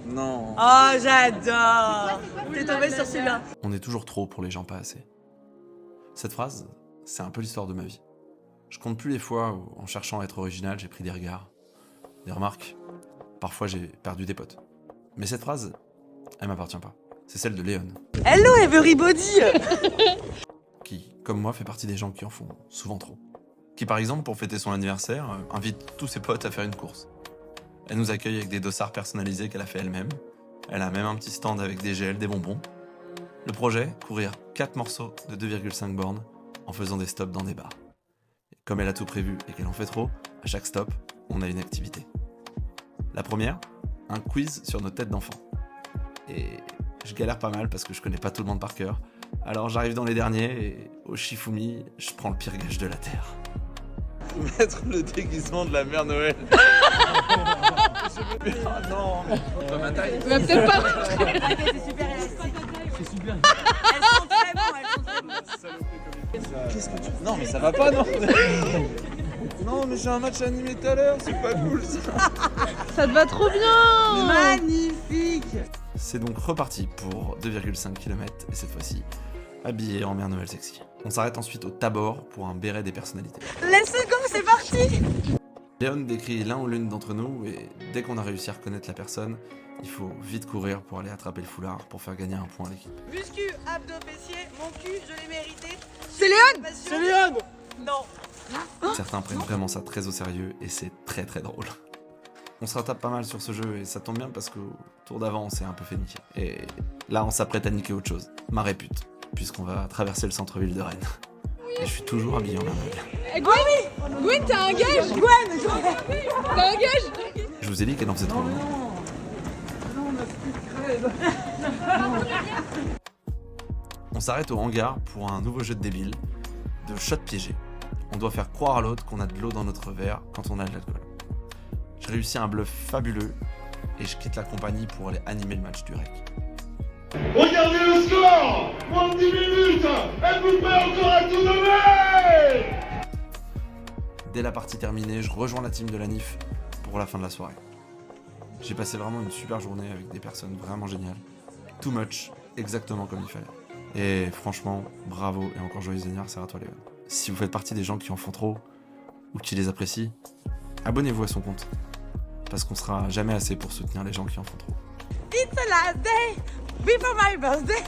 Non. Oh, j'adore. T'es tombé sur celui-là. On est toujours trop pour les gens pas assez. Cette phrase, c'est un peu l'histoire de ma vie. Je compte plus les fois où, en cherchant à être original, j'ai pris des regards, des remarques. Parfois, j'ai perdu des potes. Mais cette phrase, elle m'appartient pas. C'est celle de Léon, Hello everybody. qui, comme moi, fait partie des gens qui en font souvent trop. Qui, par exemple, pour fêter son anniversaire, invite tous ses potes à faire une course. Elle nous accueille avec des dossards personnalisés qu'elle a fait elle-même. Elle a même un petit stand avec des gels, des bonbons. Le projet, courir 4 morceaux de 2,5 bornes en faisant des stops dans des bars. Et comme elle a tout prévu et qu'elle en fait trop, à chaque stop, on a une activité. La première, un quiz sur nos têtes d'enfants. Et je galère pas mal parce que je connais pas tout le monde par cœur. Alors j'arrive dans les derniers et au Shifumi, je prends le pire gage de la Terre. Mettre le déguisement de la mère Noël. Ah non, pas ma taille. Il va peut-être pas. C'est super élastique. C'est super. Elles sont très bonnes, elles sont très bonnes. Qu'est-ce que tu... Non mais ça va pas, non. Non mais j'ai un match animé tout à l'heure, c'est pas cool ça. Ça te va trop bien. Magnifique. C'est donc reparti pour 2,5 km et cette fois-ci habillé en mère Noël sexy. On s'arrête ensuite au Tabor pour un béret des personnalités. Let's go, c'est parti. Léon décrit l'un ou l'une d'entre nous et dès qu'on a réussi à reconnaître la personne, il faut vite courir pour aller attraper le foulard pour faire gagner un point à l'équipe. Muscu, abdos, fessiers, mon cul, je l'ai mérité. C'est Léon. C'est Léon. Non. Certains prennent vraiment ça très au sérieux et c'est très très drôle. On se rattrape pas mal sur ce jeu et ça tombe bien parce qu'au tour d'avant on s'est un peu fait niquer. Et là on s'apprête à niquer autre chose, ma répute, puisqu'on va traverser le centre-ville de Rennes. Et je suis toujours habillé en mère Noël. Gwen, t'as un gage. T'as un gage. Je vous ai dit qu'elle en faisait trop. On s'arrête au hangar pour un nouveau jeu de débile, de shot piégé. On doit faire croire à l'autre qu'on a de l'eau dans notre verre quand on a de l'alcool. Je réussis un bluff fabuleux et je quitte la compagnie pour aller animer le match du REC. Regardez le score! Moins de 10 minutes! Elle vous fait encore à tout donner! Dès la partie terminée, je rejoins la team de la NIF pour la fin de la soirée. J'ai passé vraiment une super journée avec des personnes vraiment géniales. Too much, exactement comme il fallait. Et franchement, bravo et encore joyeux anniversaire à toi Léon. Si vous faites partie des gens qui en font trop, ou qui les apprécient, abonnez-vous à son compte. Parce qu'on sera jamais assez pour soutenir les gens qui en font trop. It's a last day before my birthday.